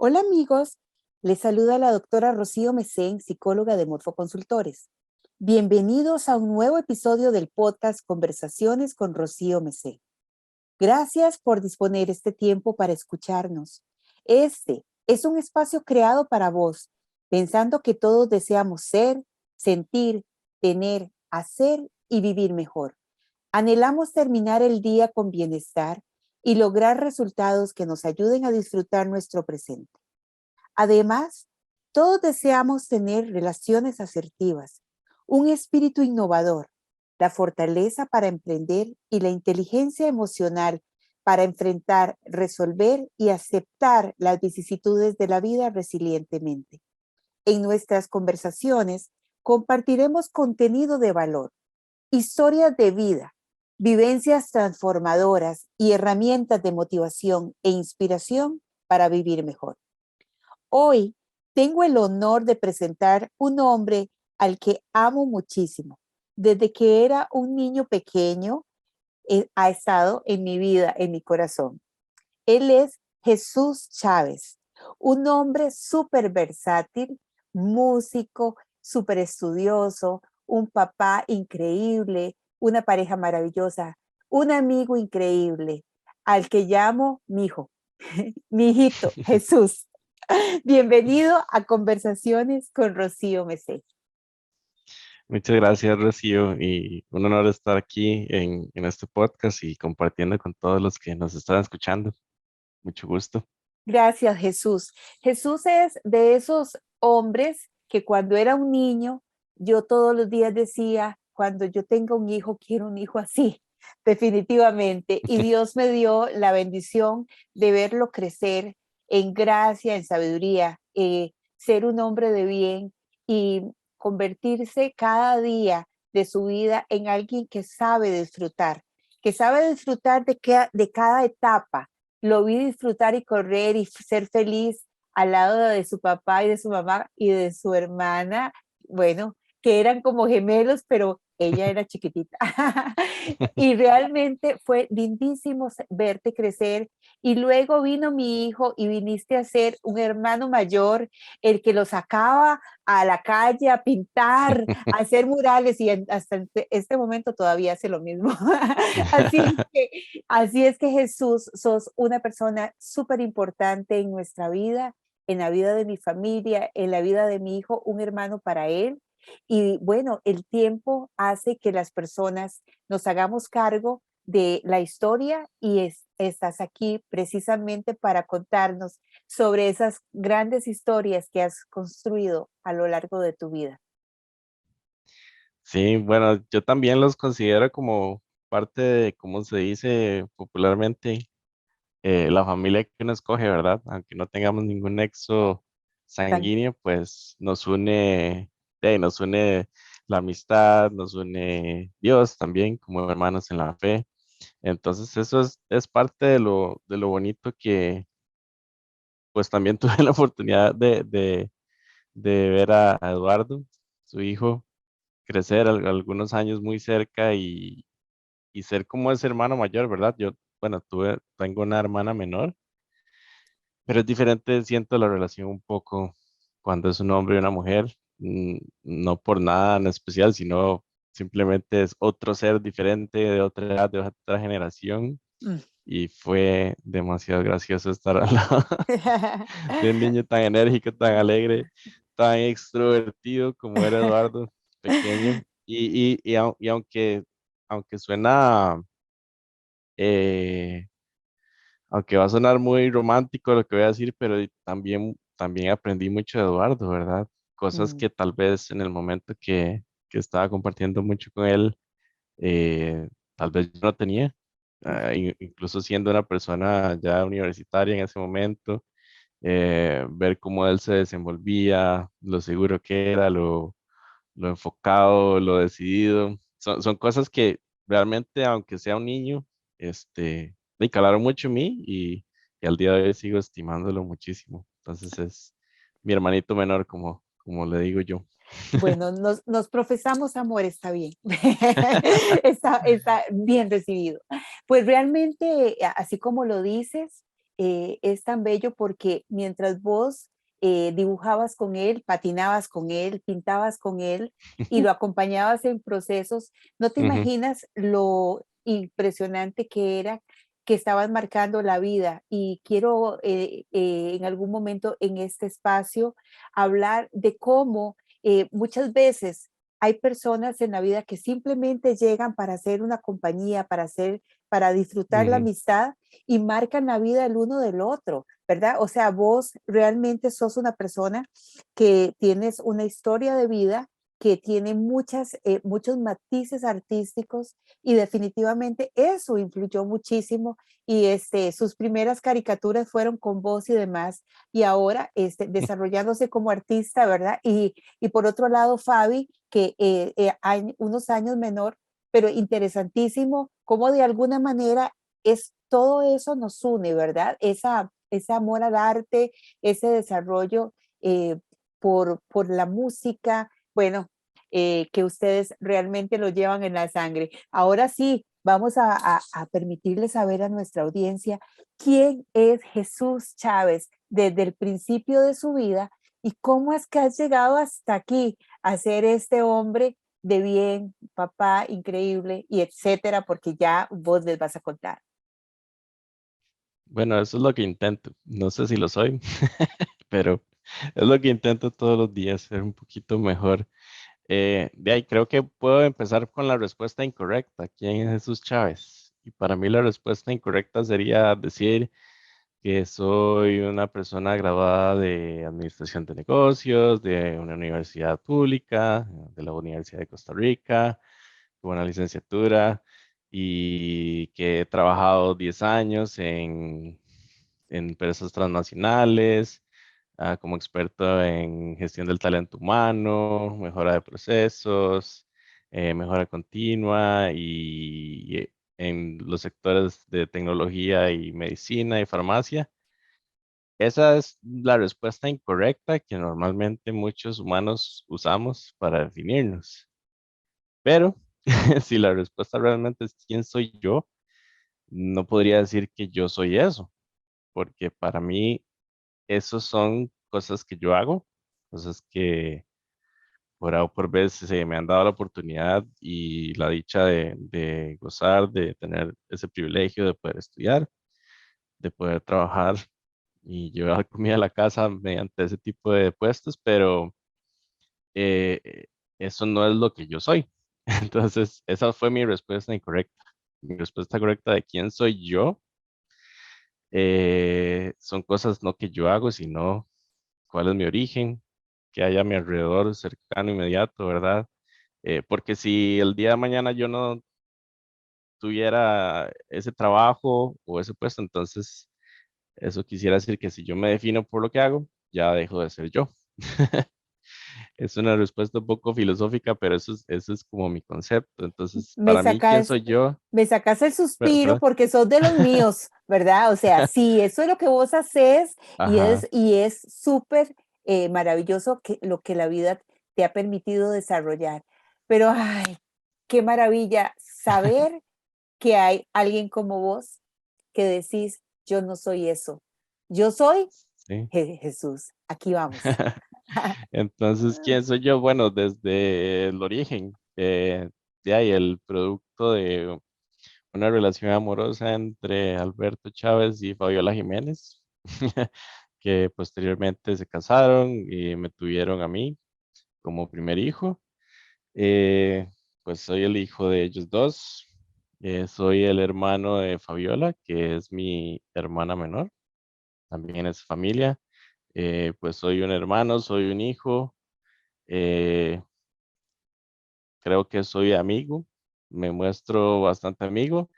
Hola amigos, les saluda la doctora Rocío Mesén, psicóloga de Morfoconsultores. Bienvenidos a un nuevo episodio del podcast Conversaciones con Rocío Mesén. Gracias por disponer este tiempo para escucharnos. Este es un espacio creado para vos, pensando que todos deseamos ser, sentir, tener, hacer y vivir mejor. Anhelamos terminar el día con bienestar y lograr resultados que nos ayuden a disfrutar nuestro presente. Además, todos deseamos tener relaciones asertivas, un espíritu innovador, la fortaleza para emprender y la inteligencia emocional para enfrentar, resolver y aceptar las vicisitudes de la vida resilientemente. En nuestras conversaciones compartiremos contenido de valor, historias de vida, vivencias transformadoras y herramientas de motivación e inspiración para vivir mejor. Hoy tengo el honor de presentar un hombre al que amo muchísimo. Desde que era un niño pequeño, ha estado en mi vida, en mi corazón. Él es Jesús Chávez, un hombre súper versátil, músico, súper estudioso, un papá increíble, una pareja maravillosa, un amigo increíble, al que llamo mi hijo, mi hijito, Jesús. Bienvenido a Conversaciones con Rocío Mesé. Muchas gracias, Rocío, y un honor estar aquí en este podcast y compartiendo con todos los que nos están escuchando. Mucho gusto. Gracias, Jesús. Jesús es de esos hombres que cuando era un niño, yo todos los días decía, cuando yo tenga un hijo, quiero un hijo así, definitivamente. Y Dios me dio la bendición de verlo crecer en gracia, en sabiduría, ser un hombre de bien y convertirse cada día de su vida en alguien que sabe disfrutar de cada etapa. Lo vi disfrutar y correr y ser feliz al lado de su papá y de su mamá y de su hermana, bueno, que eran como gemelos, pero ella era chiquitita. Y realmente fue lindísimo verte crecer. Y luego vino mi hijo y viniste a ser un hermano mayor, el que lo sacaba a la calle a pintar, a hacer murales y hasta este momento todavía hace lo mismo. Así es que Jesús, sos una persona súper importante en nuestra vida, en la vida de mi familia, en la vida de mi hijo, un hermano para él. Y bueno, el tiempo hace que las personas nos hagamos cargo de la historia y estás aquí precisamente para contarnos sobre esas grandes historias que has construido a lo largo de tu vida. Sí, bueno, yo también los considero como parte de, como se dice popularmente, la familia que uno escoge, ¿verdad? Aunque no tengamos ningún nexo Tan- sanguíneo, pues nos une la amistad, nos une Dios también, como hermanos en la fe. Entonces, eso es parte de lo bonito que, pues también tuve la oportunidad de ver a Eduardo, su hijo, crecer algunos años muy cerca y ser como ese hermano mayor, ¿verdad? Yo, bueno, tengo una hermana menor, pero es diferente, siento la relación un poco cuando es un hombre y una mujer, no por nada en especial, sino simplemente es otro ser diferente, de otra edad, de otra generación, Mm. y fue demasiado gracioso estar al lado de un niño tan enérgico, tan alegre, tan extrovertido como era Eduardo, pequeño. Y aunque suena, eh, aunque va a sonar muy romántico lo que voy a decir, pero también aprendí mucho de Eduardo, ¿verdad? Cosas Mm. que tal vez en el momento que estaba compartiendo mucho con él, tal vez yo no tenía. Incluso siendo una persona ya universitaria en ese momento, ver cómo él se desenvolvía, lo seguro que era, lo enfocado, lo decidido. Son cosas que realmente, aunque sea un niño, me calaron mucho en mí y al día de hoy sigo estimándolo muchísimo. Entonces es mi hermanito menor, como le digo yo. Bueno, nos profesamos amor, está bien. Está bien recibido. Pues realmente, así como lo dices, es tan bello porque mientras vos dibujabas con él, patinabas con él, pintabas con él y lo acompañabas en procesos, no te Ujú. imaginas lo impresionante que era que estaban marcando la vida. Y quiero en algún momento en este espacio hablar de cómo muchas veces hay personas en la vida que simplemente llegan para hacer una compañía, para disfrutar la Ujú. amistad y marcan la vida el uno del otro, ¿verdad? O sea, vos realmente sos una persona que tienes una historia de vida que tiene muchos matices artísticos y definitivamente eso influyó muchísimo y sus primeras caricaturas fueron con vos y demás y ahora desarrollándose como artista, ¿verdad? Y por otro lado, Fabi, que hay unos años menor, pero interesantísimo cómo de alguna manera es todo eso nos une, ¿verdad? Ese amor al arte, ese desarrollo por la música, bueno, que ustedes realmente lo llevan en la sangre. Ahora sí, vamos a permitirle saber a nuestra audiencia quién es Jesús Chávez desde el principio de su vida y cómo es que has llegado hasta aquí a ser este hombre de bien, papá increíble y etcétera, porque ya vos les vas a contar. Bueno, eso es lo que intento. No sé si lo soy, pero es lo que intento todos los días, ser un poquito mejor. De ahí creo que puedo empezar con la respuesta incorrecta. ¿Quién es Jesús Chávez? Y para mí la respuesta incorrecta sería decir que soy una persona graduada de Administración de Negocios, de una universidad pública, de la Universidad de Costa Rica, con una licenciatura y que he trabajado 10 años en empresas transnacionales, como experto en gestión del talento humano, mejora de procesos, mejora continua y en los sectores de tecnología y medicina y farmacia. Esa es la respuesta incorrecta que normalmente muchos humanos usamos para definirnos. Pero si la respuesta realmente es quién soy yo, no podría decir que yo soy eso, porque para mí esos son cosas que yo hago, cosas que por A o por B se me han dado la oportunidad y la dicha de gozar, de tener ese privilegio de poder estudiar, de poder trabajar y llevar comida a la casa mediante ese tipo de puestos, pero eh, eso no es lo que yo soy. Entonces, esa fue mi respuesta incorrecta. Mi respuesta correcta de quién soy yo son cosas no que yo hago, sino cuál es mi origen, que haya a mi alrededor cercano, inmediato, ¿verdad? Porque si el día de mañana yo no tuviera ese trabajo o ese puesto, entonces eso quisiera decir que si yo me defino por lo que hago, ya dejo de ser yo. Es una respuesta un poco filosófica, pero eso es como mi concepto. Entonces, Me para mí, ¿quién sacas, soy yo? me sacas el suspiro ¿Verdad? porque sos de los míos, ¿verdad? O sea, sí, eso es lo que vos haces Ajá. y es súper maravilloso lo que la vida te ha permitido desarrollar. Pero, ay, qué maravilla saber que hay alguien como vos que decís, yo no soy eso, yo soy Sí. Jesús. Aquí vamos. Entonces, ¿quién soy yo? Bueno, desde el origen, de ahí el producto de una relación amorosa entre Alberto Chávez y Fabiola Jiménez, que posteriormente se casaron y me tuvieron a mí como primer hijo. Eh, pues soy el hijo de ellos dos. Soy el hermano de Fabiola, que es mi hermana menor, también es familia. Pues soy un hermano, soy un hijo. eh, Creo que soy amigo, me muestro bastante amigo.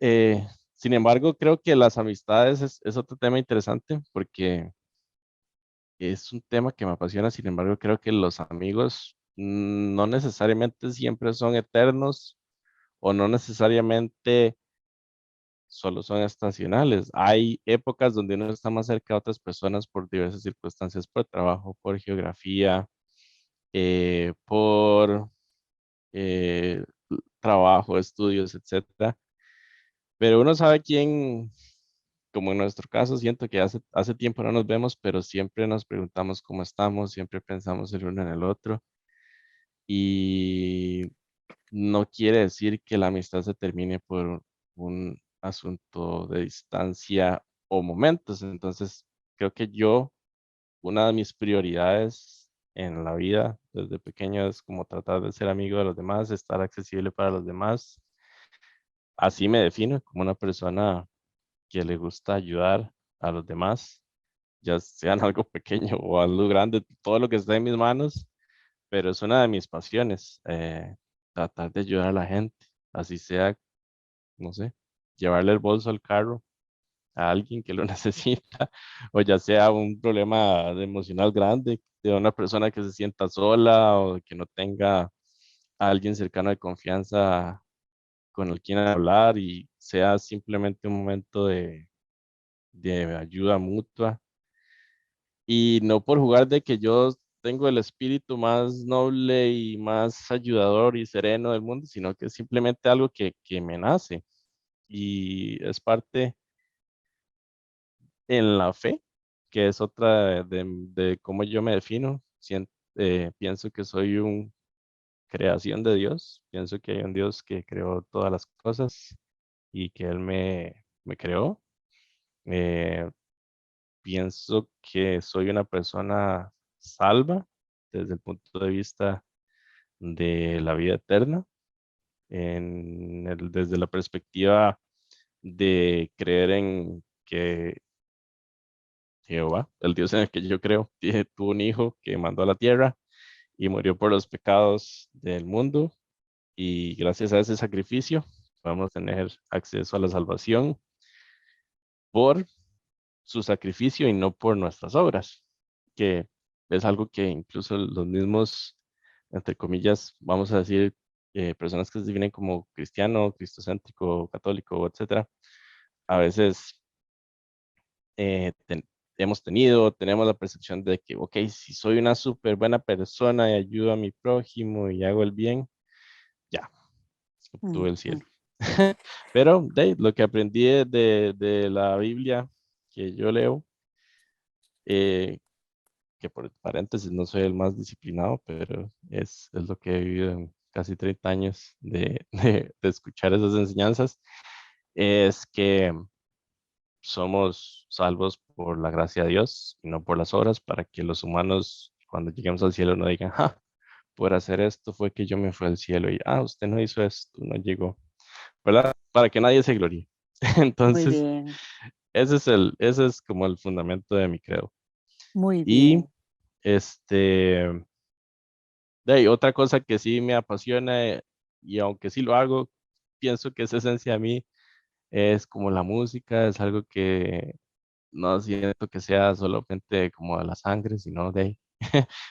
Eh, Sin embargo, creo que las amistades es otro tema interesante porque es un tema que me apasiona. Sin embargo, creo que los amigos no necesariamente siempre son eternos o no necesariamente solo son estacionales. Hay épocas donde uno está más cerca de otras personas por diversas circunstancias, por trabajo, por geografía, por eh, trabajo, estudios, etcétera. Pero uno sabe como en nuestro caso, siento que hace tiempo no nos vemos, pero siempre nos preguntamos cómo estamos, siempre pensamos el uno en el otro. Y no quiere decir que la amistad se termine por un asunto de distancia o momentos. Entonces, creo que una de mis prioridades en la vida desde pequeño es como tratar de ser amigo de los demás, estar accesible para los demás. Así me defino como una persona que le gusta ayudar a los demás, ya sean algo pequeño o algo grande, todo lo que está en mis manos, pero es una de mis pasiones, tratar de ayudar a la gente, así sea, no sé, llevarle el bolso al carro a alguien que lo necesita, o ya sea un problema emocional grande de una persona que se sienta sola o que no tenga a alguien cercano de confianza con el quien hablar y sea simplemente un momento de ayuda mutua. Y no por jugar de que yo tengo el espíritu más noble y más ayudador y sereno del mundo, sino que es simplemente algo que me nace y es parte en la fe, que es otra de cómo yo me defino. Pienso que soy una creación de Dios, pienso que hay un Dios que creó todas las cosas y que Él me creó. Eh, Pienso que soy una persona salva desde el punto de vista de la vida eterna, desde la perspectiva de creer en que Jehová, el Dios en el que yo creo, tuvo un hijo que mandó a la tierra y murió por los pecados del mundo y gracias a ese sacrificio podemos tener acceso a la salvación por su sacrificio y no por nuestras obras, que es algo que incluso los mismos, entre comillas, vamos a decir, personas que se definen como cristiano, cristocéntrico, católico, etcétera, a veces eh, ten- tenemos la percepción de que, ok, si soy una súper buena persona y ayudo a mi prójimo y hago el bien, ya, obtuve el Ujú. cielo. Pero lo que aprendí de la Biblia que yo leo, eh, que por paréntesis no soy el más disciplinado, pero es lo que he vivido en casi 30 años de escuchar esas enseñanzas, es que somos salvos por la gracia de Dios y no por las obras, para que los humanos cuando lleguemos al cielo no digan, ah, por hacer esto fue que yo me fui al cielo y, usted no hizo esto, no llegó, ¿verdad? Para que nadie se gloríe. Muy Entonces, bien, ese es como el fundamento de mi credo. muy Y bien. este, otra cosa que sí me apasiona y aunque sí lo hago, pienso que es esencia de mí, es como la música, es algo que no siento que sea solamente como de la sangre, sino de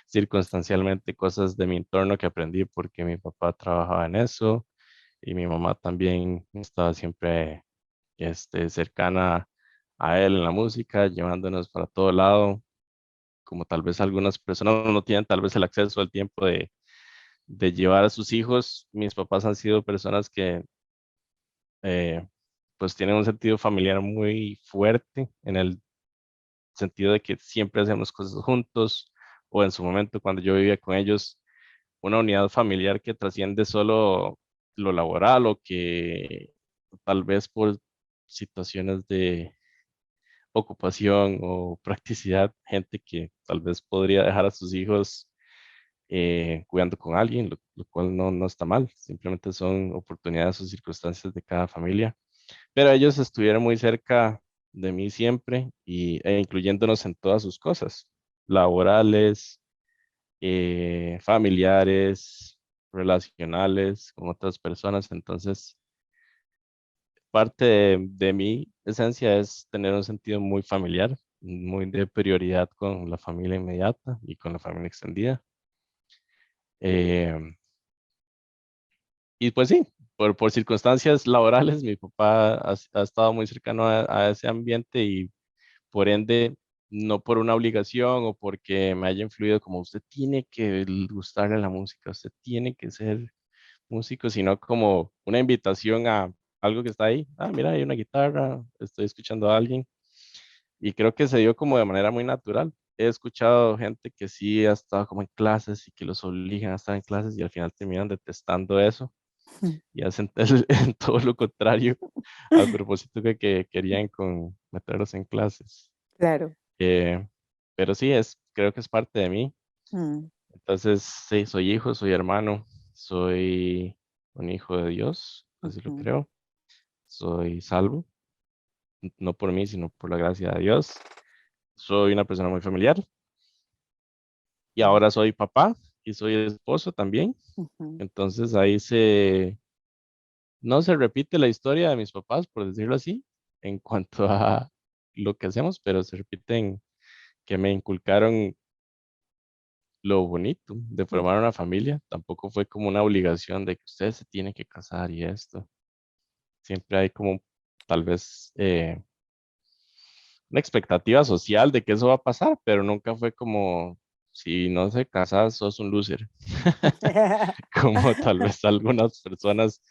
circunstancialmente cosas de mi entorno que aprendí porque mi papá trabajaba en eso y mi mamá también estaba siempre cercana a él en la música, llevándonos para todo lado, como tal vez algunas personas no tienen tal vez el acceso al tiempo de llevar a sus hijos. Mis papás han sido personas que eh, pues tienen un sentido familiar muy fuerte en el sentido de que siempre hacemos cosas juntos o en su momento cuando yo vivía con ellos, una unidad familiar que trasciende solo lo laboral o que tal vez por situaciones de ocupación o practicidad, gente que tal vez podría dejar a sus hijos cuidando con alguien, lo cual no está mal, simplemente son oportunidades o circunstancias de cada familia. Pero ellos estuvieron muy cerca de mí siempre e incluyéndonos en todas sus cosas, laborales, familiares, relacionales con otras personas. Entonces, parte de mi esencia es tener un sentido muy familiar, muy de prioridad con la familia inmediata y con la familia extendida. Eh, y pues sí, por circunstancias laborales, mi papá ha estado muy cercano a ese ambiente y por ende, no por una obligación o porque me haya influido como usted tiene que gustarle la música, usted tiene que ser músico, sino como una invitación a algo que está ahí. Ah, mira, hay una guitarra, estoy escuchando a alguien. y creo que se dio como de manera muy natural. He escuchado gente que sí ha estado como en clases y que los obligan a estar en clases y al final terminan detestando eso y hacen en todo lo contrario al propósito que querían con meterlos en clases. Claro. Eh, pero sí, creo que es parte de mí. Mm, Entonces, sí, soy hijo, soy hermano, soy un hijo de Dios, así lo ujú, creo. Soy salvo, no por mí, sino por la gracia de Dios. Soy una persona muy familiar y mm, ahora soy papá y soy esposo también. ujú. Entonces no se repite la historia de mis papás, por decirlo así, en cuanto a lo que hacemos, pero se repiten que me inculcaron lo bonito de Mm. formar una familia. Tampoco fue como una obligación de que usted se tiene que casar y esto. Siempre hay como tal vez una expectativa social de que eso va a pasar, pero nunca fue como, si no se casas, sos un loser. Como tal vez algunas personas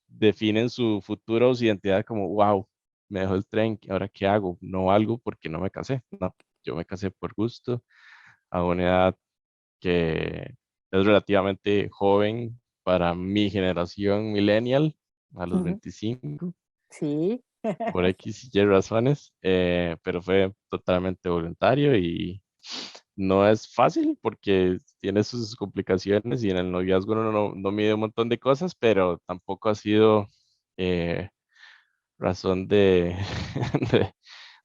definen su futuro o su identidad como, wow, me dejó el tren, ¿ahora qué hago? No algo porque no me casé. No, yo me casé por gusto, a una edad que es relativamente joven para mi generación millennial, a los Ujú. 25 Sí. por X y Y razones, pero fue totalmente voluntario y no es fácil porque tiene sus complicaciones y en el noviazgo uno no mide un montón de cosas, pero tampoco ha sido eh, razón de,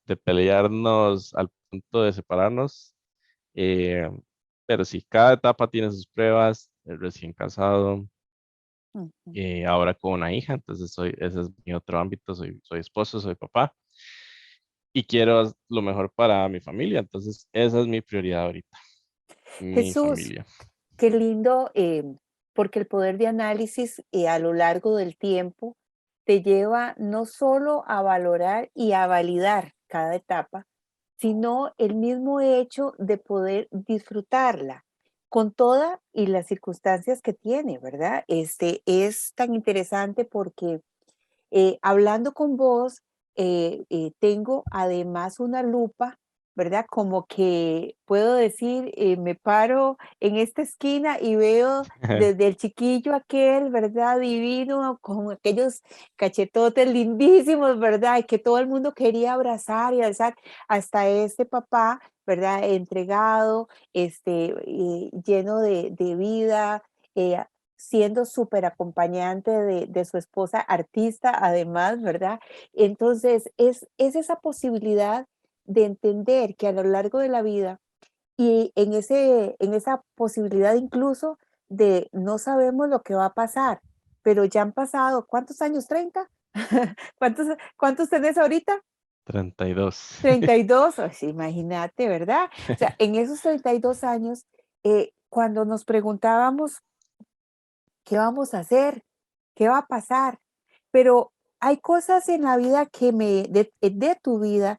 de pelearnos al punto de separarnos. eh, pero sí, cada etapa tiene sus pruebas, el recién casado, Ujú. ahora con una hija, entonces ese es mi otro ámbito, soy esposo, soy papá y quiero lo mejor para mi familia, entonces esa es mi prioridad ahorita, mi Jesús, familia. qué lindo, porque el poder de análisis a lo largo del tiempo te lleva no solo a valorar y a validar cada etapa, sino el mismo hecho de poder disfrutarla con toda y las circunstancias que tiene, ¿verdad? Es tan interesante porque hablando con vos, tengo además una lupa, ¿verdad? Como que puedo decir, me paro en esta esquina y veo desde el chiquillo aquel, ¿verdad? Divino, con aquellos cachetotes lindísimos, ¿verdad? Y que todo el mundo quería abrazar y alzar, hasta este papá, ¿verdad? Entregado, lleno de vida, eh, siendo súper acompañante de su esposa artista, además, ¿verdad? Entonces, es esa posibilidad de entender que a lo largo de la vida y en esa posibilidad incluso de no sabemos lo que va a pasar, pero ya han pasado, ¿cuántos años? ¿30? ¿Cuántos tenés ahorita? 32. 32, pues, imagínate, ¿verdad? O sea, en esos 32 años, cuando nos preguntábamos ¿qué vamos a hacer? ¿Qué va a pasar? Pero hay cosas en la vida de tu vida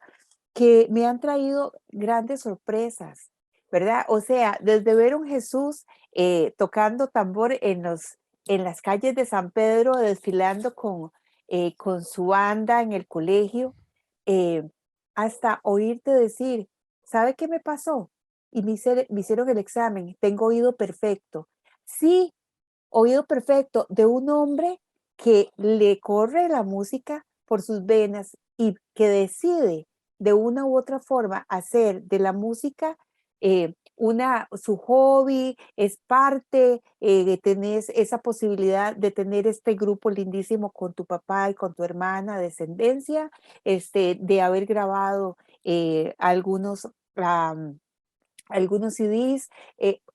que me han traído grandes sorpresas, ¿verdad? O sea, desde ver un Jesús tocando tambor en las calles de San Pedro, desfilando con su banda en el colegio, eh, hasta oírte decir, ¿sabe qué me pasó? Y me hicieron el examen, tengo oído perfecto. Sí, oído perfecto de un hombre que le corre la música por sus venas y que decide de una u otra forma hacer de la música su hobby, es parte, tenés esa posibilidad de tener este grupo lindísimo con tu papá y con tu hermana, descendencia, de haber grabado algunos CDs,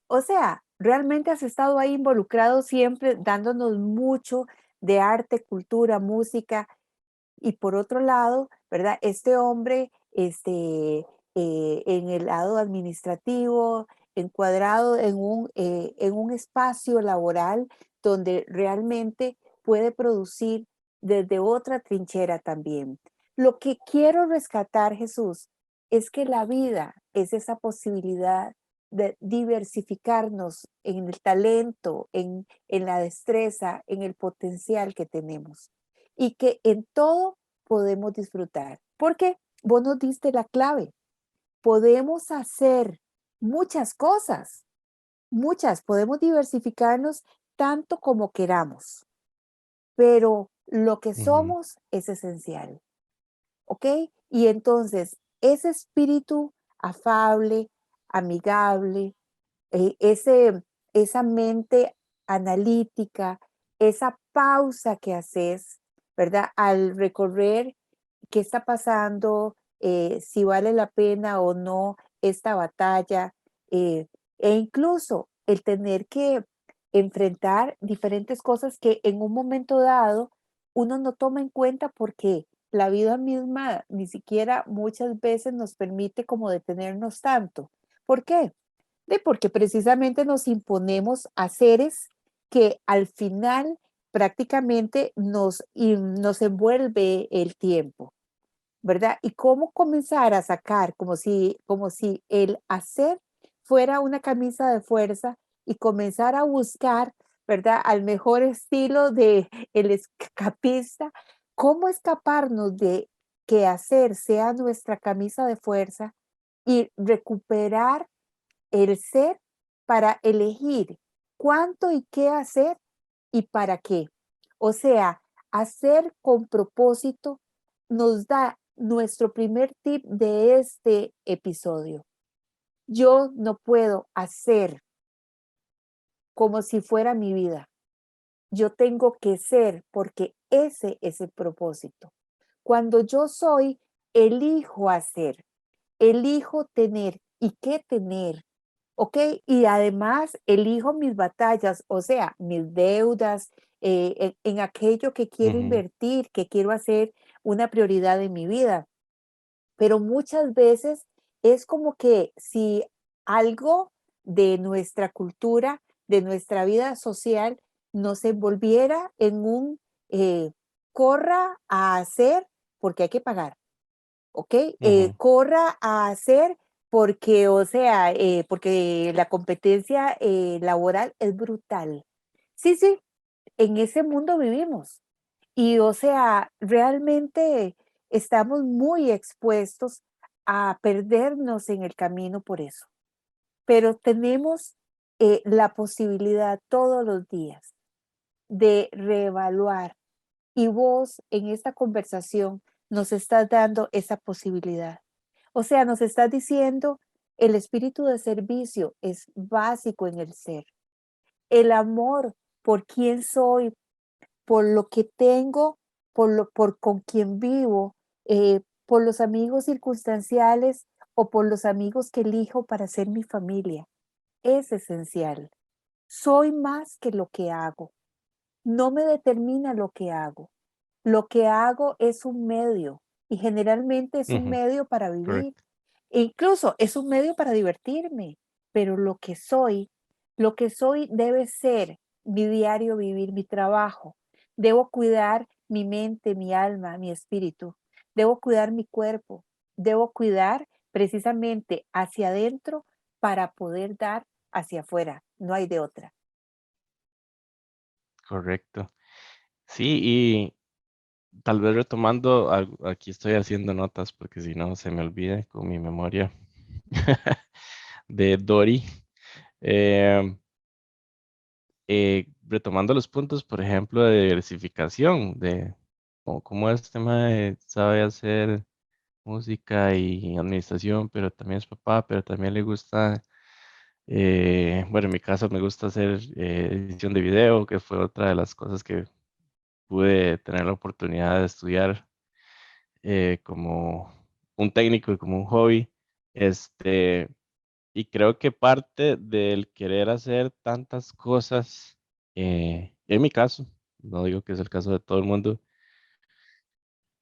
o sea, realmente has estado ahí involucrado siempre dándonos mucho de arte, cultura, música y por otro lado, ¿verdad? Este hombre, en el lado administrativo, encuadrado en un espacio laboral donde realmente puede producir desde otra trinchera también. Lo que quiero rescatar, Jesús, es que la vida es esa posibilidad de diversificarnos en el talento, en la destreza, en el potencial que tenemos y que en todo podemos disfrutar. ¿Por qué? vos nos diste la clave. Podemos hacer muchas cosas, muchas, podemos diversificarnos tanto como queramos, pero lo que Ujú, somos es esencial, ¿ok? Y entonces, ese espíritu afable, amigable, esa mente analítica, esa pausa que haces, ¿verdad? Al recorrer qué está pasando, si vale la pena o no esta batalla, eh, e incluso el tener que enfrentar diferentes cosas que en un momento dado uno no toma en cuenta porque la vida misma ni siquiera muchas veces nos permite como detenernos tanto. ¿Por qué? Porque precisamente nos imponemos a seres que al final prácticamente nos envuelve el tiempo, ¿verdad? Y cómo comenzar a sacar, como si el hacer fuera una camisa de fuerza y comenzar a buscar, ¿verdad? Al mejor estilo de el escapista, cómo escaparnos de que hacer sea nuestra camisa de fuerza y recuperar el ser para elegir cuánto y qué hacer y para qué. O sea, hacer con propósito nos da nuestro primer tip de este episodio. Yo no puedo hacer como si fuera mi vida. Yo tengo que ser porque ese es el propósito. Cuando yo soy, elijo hacer, elijo tener y qué tener. ¿Ok? Y además elijo mis batallas, o sea, mis deudas, en aquello que quiero ujú, invertir, que quiero hacer una prioridad en mi vida. Pero muchas veces es como que si algo de nuestra cultura, de nuestra vida social, nos envolviera en un corra a hacer porque hay que pagar. ¿Ok? ujú. Corra a hacer porque, o sea, porque la competencia laboral es brutal. Sí, sí, en ese mundo vivimos. Y, o sea, realmente estamos muy expuestos a perdernos en el camino por eso. Pero tenemos la posibilidad todos los días de reevaluar. Y vos en esta conversación nos estás dando esa posibilidad. O sea, nos estás diciendo, el espíritu de servicio es básico en el ser. El amor por quién soy, por lo que tengo, por con quién vivo, por los amigos circunstanciales o por los amigos que elijo para ser mi familia. Es esencial. Soy más que lo que hago. No me determina lo que hago. Lo que hago es un medio y generalmente es un Ujú, medio para vivir. correcto. E incluso es un medio para divertirme, pero lo que soy debe ser mi diario vivir, mi trabajo. Debo cuidar mi mente, mi alma, mi espíritu. Debo cuidar mi cuerpo. Debo cuidar precisamente hacia adentro para poder dar hacia afuera. No hay de otra. Correcto. Sí, y tal vez retomando, aquí estoy haciendo notas porque si no se me olvida con mi memoria de Dory. Em, Retomando los puntos, por ejemplo, de diversificación, de cómo este tema sabe hacer música y administración, pero también es papá, pero también le gusta, bueno, en mi caso me gusta hacer edición de video, que fue otra de las cosas que pude tener la oportunidad de estudiar como un técnico y como un hobby. Este, y creo que parte del querer hacer tantas cosas, en mi caso, no digo que es el caso de todo el mundo,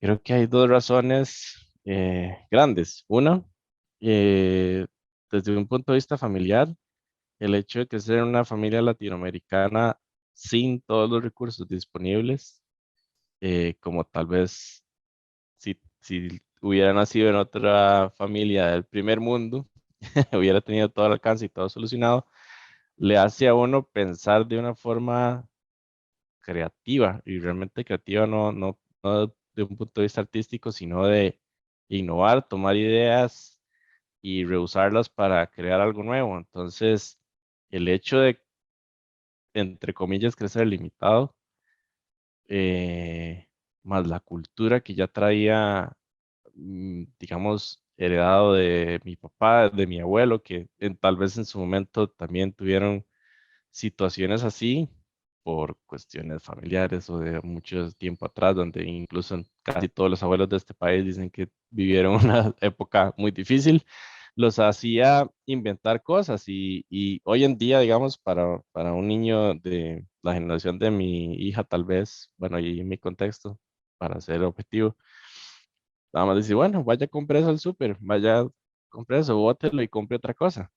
creo que hay dos razones grandes. Una, eh, desde un punto de vista familiar, el hecho de que ser una familia latinoamericana sin todos los recursos disponibles, como tal vez si hubiera nacido en otra familia del primer mundo, hubiera tenido todo el alcance y todo solucionado, le hace a uno pensar de una forma creativa y realmente creativa no de un punto de vista artístico, sino de innovar, tomar ideas y reusarlas para crear algo nuevo. Entonces, el hecho de, entre comillas, crecer limitado, eh, más la cultura que ya traía, digamos, heredado de mi papá, de mi abuelo, que tal vez en su momento también tuvieron situaciones así por cuestiones familiares o de mucho tiempo atrás, donde incluso casi todos los abuelos de este país dicen que vivieron una época muy difícil, los hacía inventar cosas y hoy en día, digamos, para un niño de la generación de mi hija, tal vez, bueno, y en mi contexto, para ser objetivo, nada más decir, bueno, vaya, compre eso al súper, vaya, compre eso, bótelo y compre otra cosa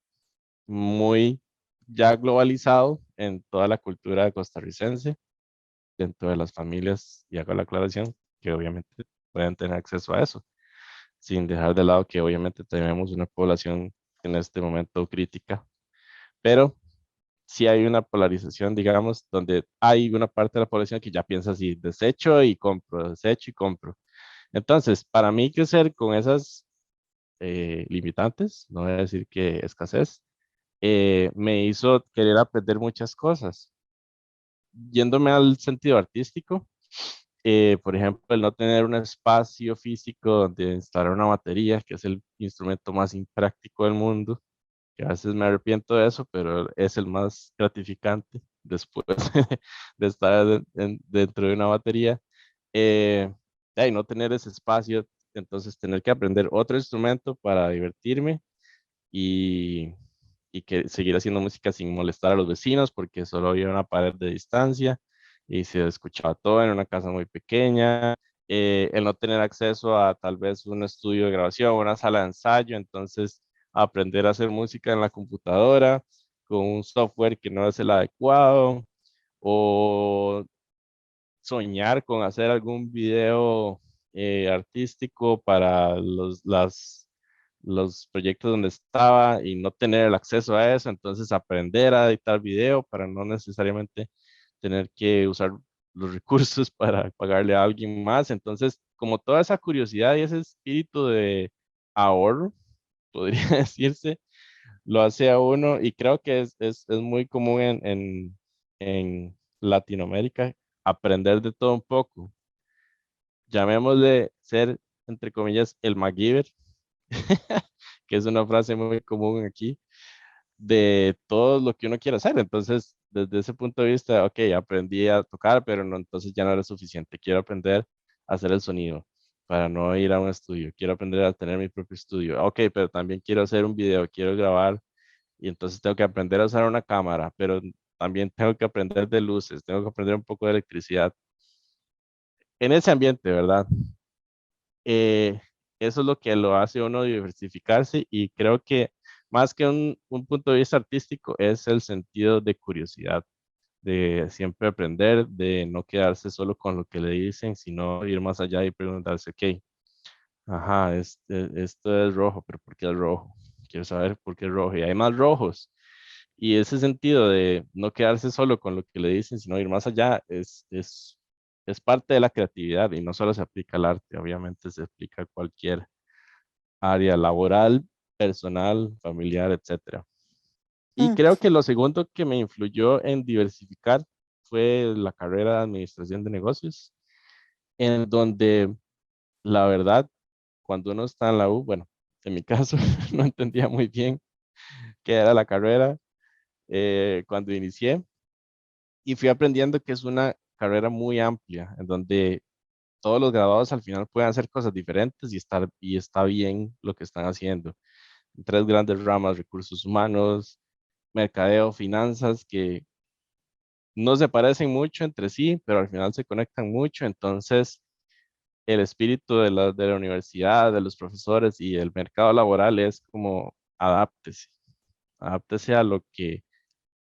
muy ya globalizado en toda la cultura costarricense, dentro de las familias, y hago la aclaración, que obviamente pueden tener acceso a eso, sin dejar de lado que obviamente tenemos una población en este momento crítica, pero sí hay una polarización, digamos, donde hay una parte de la población que ya piensa así, desecho y compro, desecho y compro. Entonces, para mí crecer con esas limitantes, no voy a decir que escasez, me hizo querer aprender muchas cosas. Yéndome al sentido artístico, por ejemplo, el no tener un espacio físico donde instalar una batería, que es el instrumento más impráctico del mundo, que a veces me arrepiento de eso, pero es el más gratificante después de estar dentro de una batería. Eh, y no tener ese espacio, entonces tener que aprender otro instrumento para divertirme y, y que seguir haciendo música sin molestar a los vecinos porque solo había una pared de distancia y se escuchaba todo en una casa muy pequeña. El no tener acceso a tal vez un estudio de grabación, una sala de ensayo, entonces aprender a hacer música en la computadora con un software que no es el adecuado o soñar con hacer algún video artístico para los proyectos donde estaba y no tener el acceso a eso, entonces aprender a editar video para no necesariamente tener que usar los recursos para pagarle a alguien más. Entonces, como toda esa curiosidad y ese espíritu de ahorro, podría decirse, lo hace a uno y creo que es muy común en Latinoamérica aprender de todo un poco. Llamémosle ser, entre comillas, el MacGyver, que es una frase muy común aquí, de todo lo que uno quiere hacer. Entonces, desde ese punto de vista, ok, aprendí a tocar, pero no, entonces ya no era suficiente. Quiero aprender a hacer el sonido para no ir a un estudio. Quiero aprender a tener mi propio estudio. Ok, pero también quiero hacer un video, quiero grabar y entonces tengo que aprender a usar una cámara, pero también tengo que aprender de luces, tengo que aprender un poco de electricidad. En ese ambiente, ¿verdad? eh, Eso es lo que lo hace uno diversificarse y creo que más que un punto de vista artístico es el sentido de curiosidad, de siempre aprender, de no quedarse solo con lo que le dicen, sino ir más allá y preguntarse, ok, ajá, esto es rojo, pero ¿por qué es rojo? Quiero saber por qué es rojo y hay más rojos. Y ese sentido de no quedarse solo con lo que le dicen, sino ir más allá, es parte de la creatividad y no solo se aplica al arte, obviamente se aplica a cualquier área laboral, personal, familiar, etcétera. Y Mm, creo que lo segundo que me influyó en diversificar fue la carrera de administración de negocios, en donde la verdad, cuando uno está en la U, bueno, en mi caso, no entendía muy bien qué era la carrera cuando inicié y fui aprendiendo que es una carrera muy amplia, en donde todos los graduados al final pueden hacer cosas diferentes y está bien lo que están haciendo. Tres grandes ramas: recursos humanos, mercadeo, finanzas, que no se parecen mucho entre sí, pero al final se conectan mucho. Entonces, el espíritu de la universidad, de los profesores y el mercado laboral es como adáptese a lo que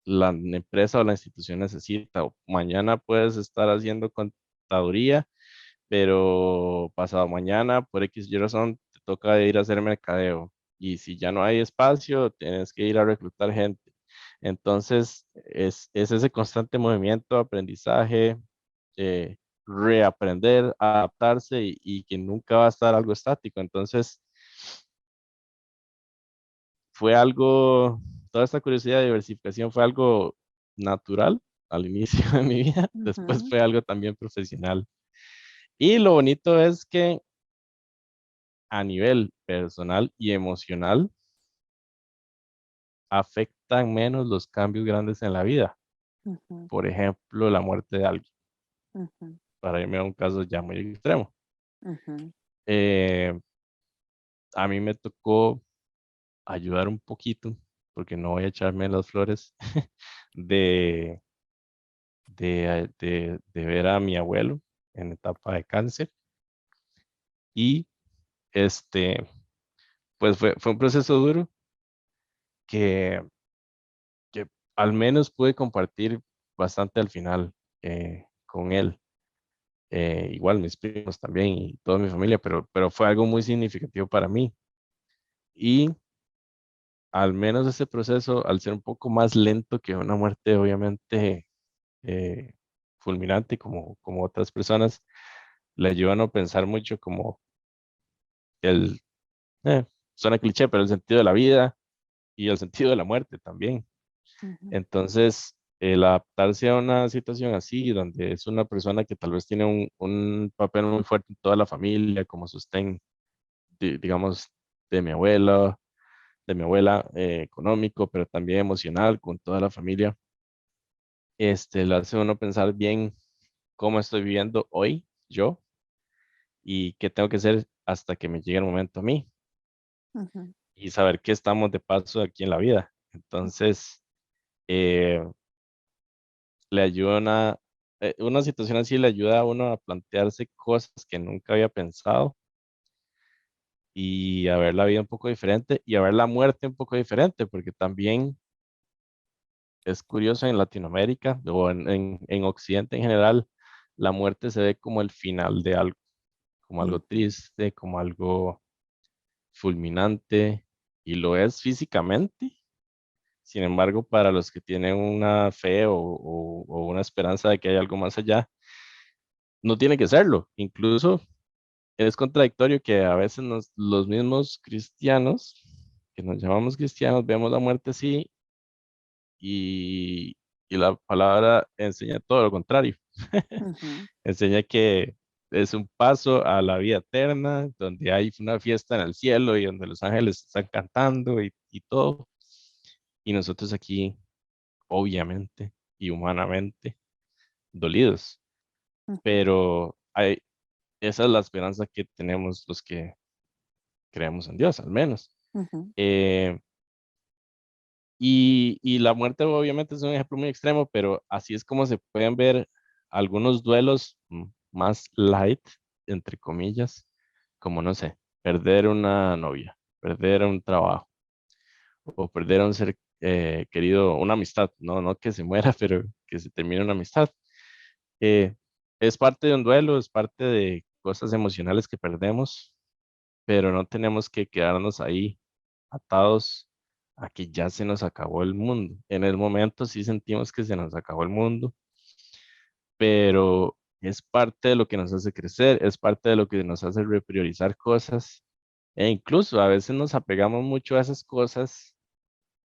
la empresa o la institución necesita. O mañana puedes estar haciendo contaduría, pero pasado mañana, por X y razón, te toca ir a hacer mercadeo. Y si ya no hay espacio, tienes que ir a reclutar gente. Entonces, es ese constante movimiento, aprendizaje, reaprender, adaptarse y que nunca va a estar algo estático. Entonces, fue algo, toda esta curiosidad de diversificación fue algo natural al inicio de mi vida, después Ujú, fue algo también profesional. Y lo bonito es que a nivel personal y emocional afectan menos los cambios grandes en la vida. ujú, Por ejemplo, la muerte de alguien, ujú, para irme a un caso ya muy extremo. ujú, Eh, a mí me tocó ayudar un poquito, porque no voy a echarme las flores, de, de ver a mi abuelo en etapa de cáncer. Y este, pues fue un proceso duro que, que al menos pude compartir bastante al final con él. Igual mis primos también y toda mi familia, pero fue algo muy significativo para mí. Y al menos ese proceso, al ser un poco más lento que una muerte, obviamente, eh, fulminante como otras personas, le ayudan a pensar mucho como el, suena cliché, pero el sentido de la vida y el sentido de la muerte también. ujú, Entonces, el adaptarse a una situación así, donde es una persona que tal vez tiene un papel muy fuerte en toda la familia, como sostén, digamos, de mi abuela, económico, pero también emocional con toda la familia, le hace a uno pensar bien cómo estoy viviendo hoy yo y qué tengo que hacer hasta que me llegue el momento a mí ujú, y saber que estamos de paso aquí en la vida. Entonces, eh, le ayuda una situación así le ayuda a uno a plantearse cosas que nunca había pensado y a ver la vida un poco diferente y a ver la muerte un poco diferente, porque también es curioso en Latinoamérica o en Occidente en general, la muerte se ve como el final de algo, como algo ujú, triste, como algo fulminante y lo es físicamente. Sin embargo, para los que tienen una fe o una esperanza de que hay algo más allá, no tiene que serlo. Incluso es contradictorio que a veces los mismos cristianos, que nos llamamos cristianos, vemos la muerte así y, y la palabra enseña todo lo contrario. ujú, Enseña que es un paso a la vida eterna, donde hay una fiesta en el cielo y donde los ángeles están cantando y todo. Y nosotros aquí, obviamente y humanamente, dolidos. ujú, Pero esa es la esperanza que tenemos los que creemos en Dios, al menos. ujú, Eh, y la muerte obviamente es un ejemplo muy extremo, pero así es como se pueden ver algunos duelos más light, entre comillas, como no sé, perder una novia, perder un trabajo o perder a un ser querido, una amistad, no que se muera, pero que se termine una amistad. Eh, es parte de un duelo, es parte de cosas emocionales que perdemos, pero no tenemos que quedarnos ahí atados a que ya se nos acabó el mundo. En el momento sí sentimos que se nos acabó el mundo, pero es parte de lo que nos hace crecer, es parte de lo que nos hace repriorizar cosas e incluso a veces nos apegamos mucho a esas cosas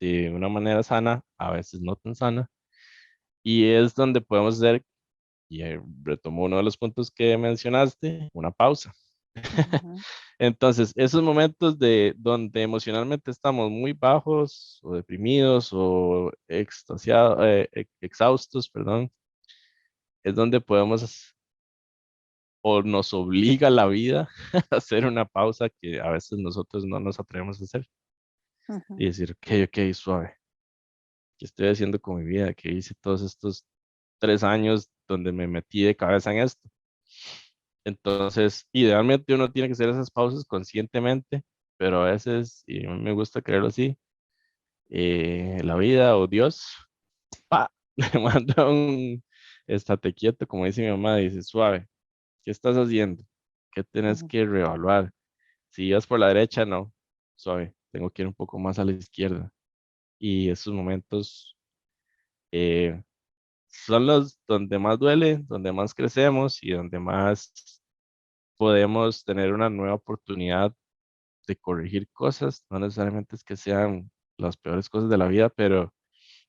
de una manera sana, a veces no tan sana, y es donde podemos hacer, y retomo uno de los puntos que mencionaste, una pausa. ujú, Entonces, esos momentos de donde emocionalmente estamos muy bajos o deprimidos o extasiados, exhaustos, perdón, es donde podemos o nos obliga la vida a hacer una pausa que a veces nosotros no nos atrevemos a hacer ujú, y decir, ok, ok, suave, ¿qué estoy haciendo con mi vida? ¿Qué hice todos estos 3 años donde me metí de cabeza en esto? Entonces, idealmente uno tiene que hacer esas pausas conscientemente, pero a veces, y a mí me gusta creerlo así, la vida o Dios, ¡pa! Le manda un estate quieto, como dice mi mamá, dice, suave, ¿qué estás haciendo? ¿Qué tenés ujú, que reevaluar? Si ibas por la derecha, no, suave, tengo que ir un poco más a la izquierda. Y esos momentos son los donde más duele, donde más crecemos y donde más podemos tener una nueva oportunidad de corregir cosas. No necesariamente es que sean las peores cosas de la vida, pero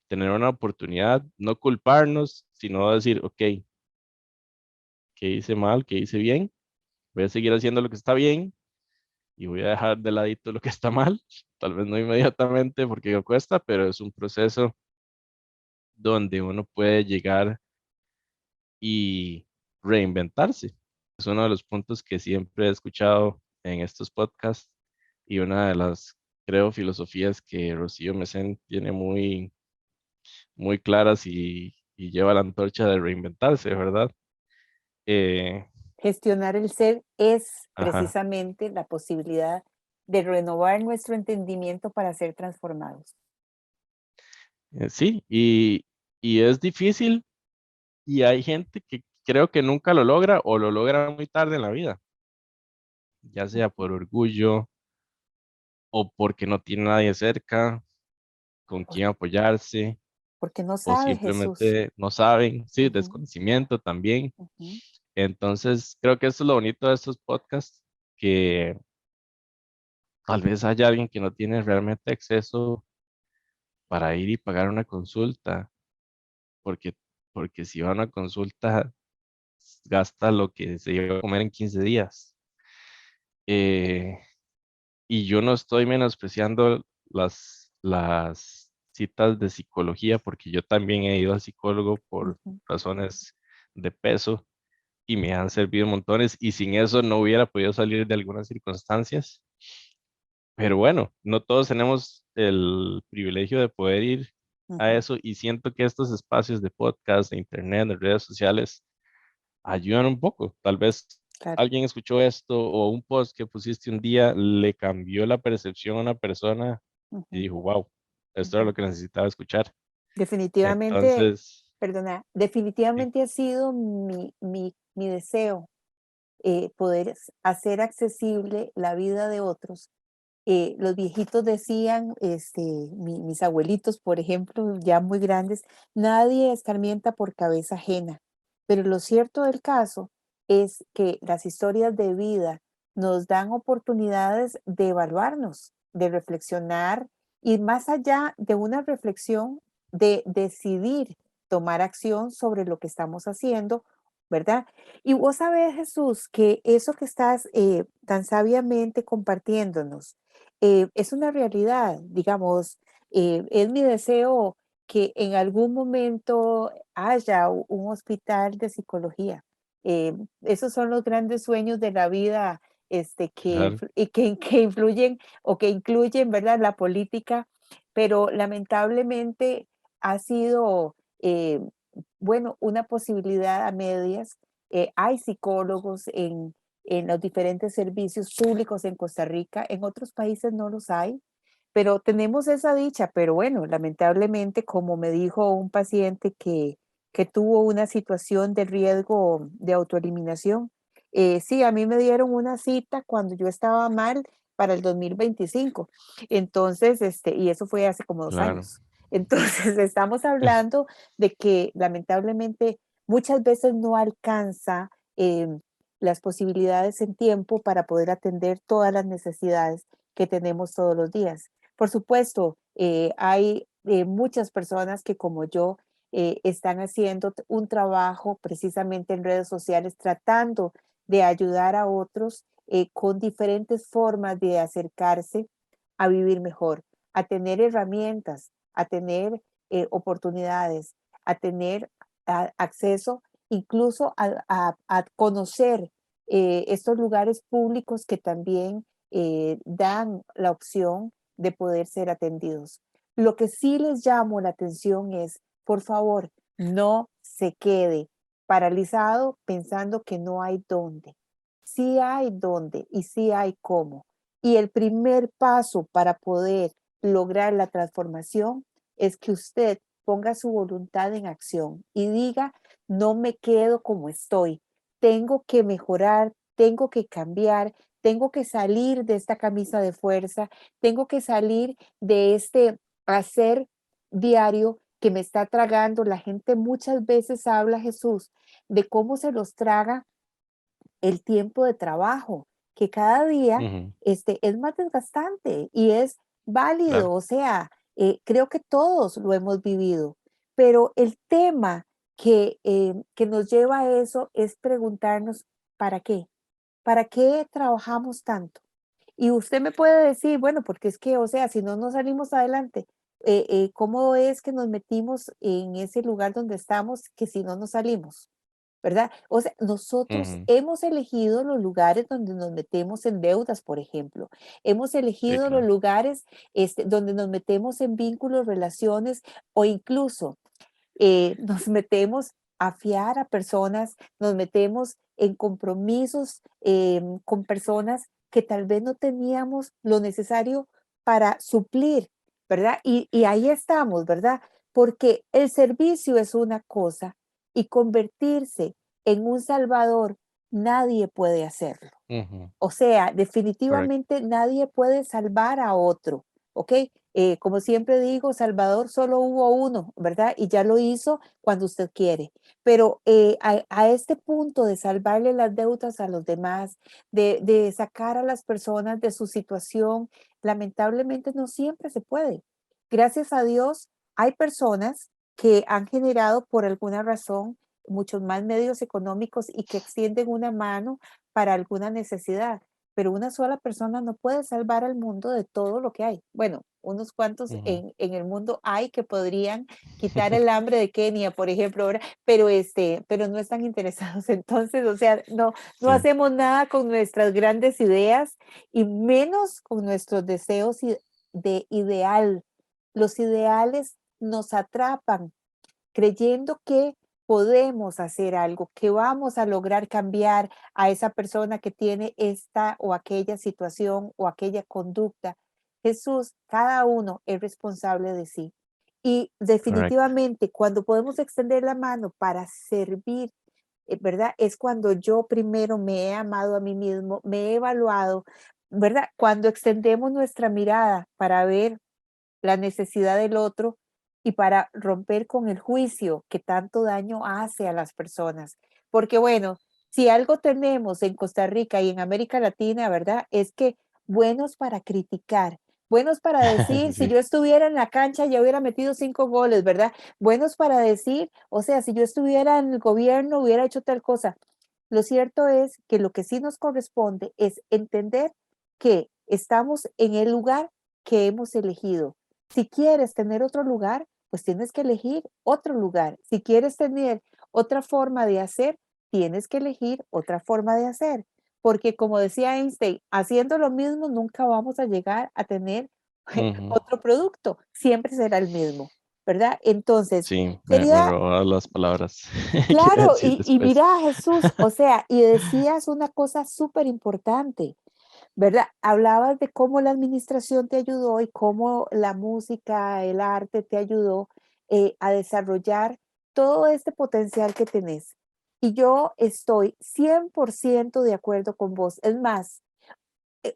tener una oportunidad, no culparnos, sino decir, ok, ¿qué hice mal? ¿Qué hice bien? Voy a seguir haciendo lo que está bien y voy a dejar de ladito lo que está mal. Tal vez no inmediatamente porque cuesta, pero es un proceso donde uno puede llegar y reinventarse. Es uno de los puntos que siempre he escuchado en estos podcasts y una de las, creo, filosofías que Rocío Mesén tiene muy claras y lleva la antorcha de reinventarse, ¿verdad? Eh, Gestionar el ser es ajá, precisamente la posibilidad de renovar nuestro entendimiento para ser transformados. sí, y es difícil y hay gente que creo que nunca lo logra o lo logra muy tarde en la vida, ya sea por orgullo o porque no tiene nadie cerca con Por- quien apoyarse Porque no o sabe Jesús. simplemente no saben, sí, Ujú, desconocimiento también. ujú. Entonces, creo que eso es lo bonito de estos podcasts, que tal vez haya alguien que no tiene realmente acceso para ir y pagar una consulta, porque, porque si va a una consulta, gasta lo que se iba a comer en 15 días. Eh, y yo no estoy menospreciando las citas de psicología, porque yo también he ido al psicólogo por Ujú. razones de peso y me han servido montones y sin eso no hubiera podido salir de algunas circunstancias. Pero bueno, no todos tenemos el privilegio de poder ir a Ujú. eso y siento que estos espacios de podcast, de internet, de redes sociales ayudan un poco. Tal vez Claro. alguien escuchó esto o un post que pusiste un día le cambió la percepción a una persona y Ujú, dijo, wow, esto era ujú. lo que necesitaba escuchar. Definitivamente, Entonces, perdona, sí, definitivamente ha sido mi deseo poder hacer accesible la vida de otros. Los viejitos decían, mis abuelitos, por ejemplo, ya muy grandes, nadie escarmienta por cabeza ajena. Pero lo cierto del caso es que las historias de vida nos dan oportunidades de evaluarnos, de reflexionar y más allá de una reflexión, de decidir tomar acción sobre lo que estamos haciendo, ¿verdad? Y vos sabés, Jesús, que eso que estás tan sabiamente compartiéndonos, es una realidad, digamos, es mi deseo que en algún momento haya un hospital de psicología. Esos son los grandes sueños de la vida, claro, que influyen o que incluyen, ¿verdad?, la política, pero lamentablemente ha sido, bueno, una posibilidad a medias. Hay psicólogos en los diferentes servicios públicos en Costa Rica, en otros países no los hay, pero tenemos esa dicha, pero bueno, lamentablemente, como me dijo un paciente que tuvo una situación de riesgo de autoeliminación, sí, a mí me dieron una cita cuando yo estaba mal para el 2025, entonces, y eso fue hace como 2 claro, años. Entonces, estamos hablando de que lamentablemente muchas veces no alcanza las posibilidades en tiempo para poder atender todas las necesidades que tenemos todos los días. Por supuesto, hay muchas personas que como yo están haciendo un trabajo precisamente en redes sociales tratando de ayudar a otros con diferentes formas de acercarse a vivir mejor, a tener herramientas, a tener oportunidades, a tener acceso incluso a conocer estos lugares públicos que también dan la opción de poder ser atendidos. Lo que sí les llamo la atención es, por favor, no se quede paralizado pensando que no hay dónde. Sí hay dónde y sí hay cómo. Y el primer paso para poder lograr la transformación es que usted ponga su voluntad en acción y diga, no me quedo como estoy, tengo que mejorar, tengo que cambiar, tengo que salir de esta camisa de fuerza, tengo que salir de este hacer diario que me está tragando. La gente muchas veces habla, Jesús, de cómo se los traga el tiempo de trabajo, que cada día Ujú, es más desgastante y es válido, claro. o sea, creo que todos lo hemos vivido, pero el tema que nos lleva a eso es preguntarnos, ¿para qué? ¿Para qué trabajamos tanto? Y usted me puede decir, bueno, porque es que, o sea, si no nos salimos adelante, ¿cómo es que nos metimos en ese lugar donde estamos que si no nos salimos? ¿Verdad? O sea, nosotros Ujú, hemos elegido los lugares donde nos metemos en deudas, por ejemplo. Hemos sí, elegido los claro. lugares donde nos metemos en vínculos, relaciones o incluso nos metemos a fiar a personas, nos metemos en compromisos con personas que tal vez no teníamos lo necesario para suplir, ¿verdad? Y ahí estamos, ¿verdad? Porque el servicio es una cosa y convertirse en un salvador, nadie puede hacerlo. Ujú, O sea, correcto. definitivamente nadie puede salvar a otro, ¿ok? Como siempre digo, Salvador solo hubo uno, ¿verdad? Y ya lo hizo cuando usted quiere. Pero a este punto de salvarle las deudas a los demás, de sacar a las personas de su situación, lamentablemente no siempre se puede. Gracias a Dios, hay personas que han generado por alguna razón muchos más medios económicos y que extienden una mano para alguna necesidad, pero una sola persona no puede salvar al mundo de todo lo que hay. Bueno, unos cuantos Ujú. en el mundo hay que podrían quitar el hambre de Kenia, por ejemplo, ahora, pero no están interesados. Entonces, o sea, no Sí, hacemos nada con nuestras grandes ideas y menos con nuestros deseos de ideal. Los ideales nos atrapan creyendo que podemos hacer algo, que vamos a lograr cambiar a esa persona que tiene esta o aquella situación o aquella conducta. Jesús, cada uno es responsable de sí. Y correcto. definitivamente cuando podemos extender la mano para servir, ¿verdad? Es cuando yo primero me he amado a mí mismo, me he evaluado, ¿verdad? Cuando extendemos nuestra mirada para ver la necesidad del otro y para romper con el juicio que tanto daño hace a las personas. Porque bueno, si algo tenemos en Costa Rica y en América Latina, ¿verdad? Es que buenos para criticar, buenos para decir, si Sí. yo estuviera en la cancha ya hubiera metido 5 goles, ¿verdad? Buenos para decir, o sea, si yo estuviera en el gobierno hubiera hecho tal cosa. Lo cierto es que lo que sí nos corresponde es entender que estamos en el lugar que hemos elegido. Si quieres tener otro lugar, pues tienes que elegir otro lugar. Si quieres tener otra forma de hacer, tienes que elegir otra forma de hacer. Porque como decía Einstein, haciendo lo mismo nunca vamos a llegar a tener Ujú. otro producto, siempre será el mismo, ¿verdad? Entonces, Sí, me quería, robó las palabras que iba a claro, decir y después. mira Jesús, o sea, y decías una cosa súper importante. ¿Verdad? Hablabas de cómo la administración te ayudó y cómo la música, el arte te ayudó a desarrollar todo este potencial que tenés. Y yo estoy 100% de acuerdo con vos. Es más,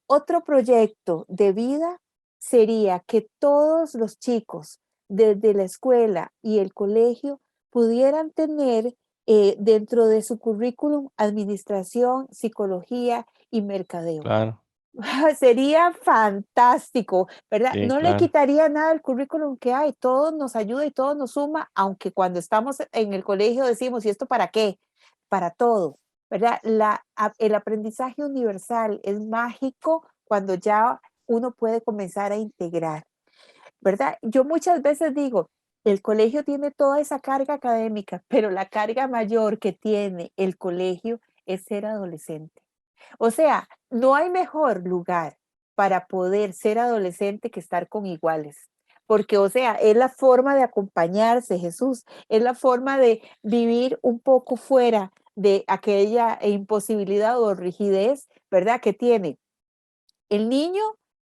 otro proyecto de vida sería que todos los chicos desde la escuela y el colegio pudieran tener dentro de su currículum administración, psicología y mercadeo. Claro, Sería fantástico, ¿verdad? sí, No le claro. quitaría nada al currículum que hay, todo nos ayuda y todo nos suma, aunque cuando estamos en el colegio decimos, ¿y esto para qué? Para todo, ¿verdad? El aprendizaje universal es mágico cuando ya uno puede comenzar a integrar, ¿verdad? Yo muchas veces digo, el colegio tiene toda esa carga académica, pero la carga mayor que tiene el colegio es ser adolescente. O sea, no hay mejor lugar para poder ser adolescente que estar con iguales. Porque, o sea, es la forma de acompañarse, Jesús, es la forma de vivir un poco fuera de aquella imposibilidad o rigidez, ¿verdad? Que tiene el niño,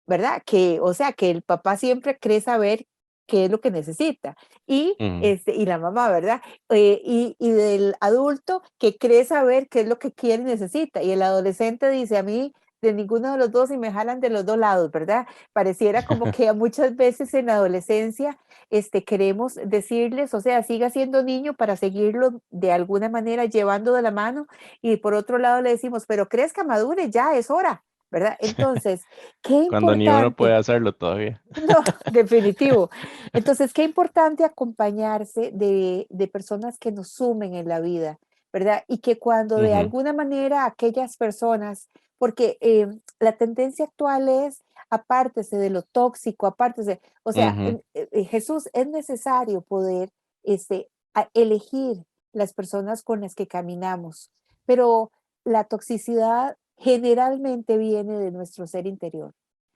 ¿verdad? Que, o sea, que el papá siempre cree saber qué es lo que necesita Ujú, y la mamá, ¿verdad? Y del adulto que cree saber qué es lo que quiere y necesita. Y el adolescente dice, a mí de ninguno de los dos y me jalan de los dos lados, ¿verdad? Pareciera como que muchas veces en la adolescencia queremos decirles, o sea, siga siendo niño para seguirlo de alguna manera llevando de la mano y por otro lado le decimos, pero crezca, madure, ya es hora, ¿verdad? Entonces, qué Cuando ni uno puede importante. hacerlo todavía. No, definitivo. Entonces, qué importante acompañarse de personas que nos sumen en la vida, ¿verdad? Y que cuando de Ujú, alguna manera aquellas personas, porque la tendencia actual es apártese de lo tóxico, apártese, o sea, ujú, Jesús, es necesario poder elegir las personas con las que caminamos, pero la toxicidad generalmente viene de nuestro ser interior.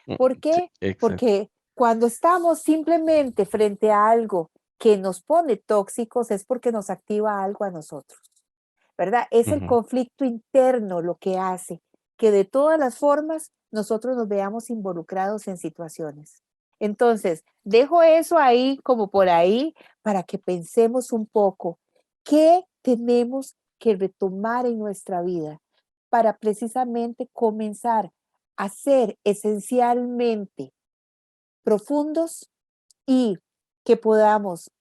mm, ¿Por sí, qué? exacto. Porque cuando estamos simplemente frente a algo que nos pone tóxicos es porque nos activa algo a nosotros, ¿verdad? Es el Ujú. conflicto interno lo que hace que de todas las formas nosotros nos veamos involucrados en situaciones. Entonces, dejo eso ahí como por ahí para que pensemos un poco qué tenemos que retomar en nuestra vida para precisamente comenzar a ser esencialmente profundos y que podamos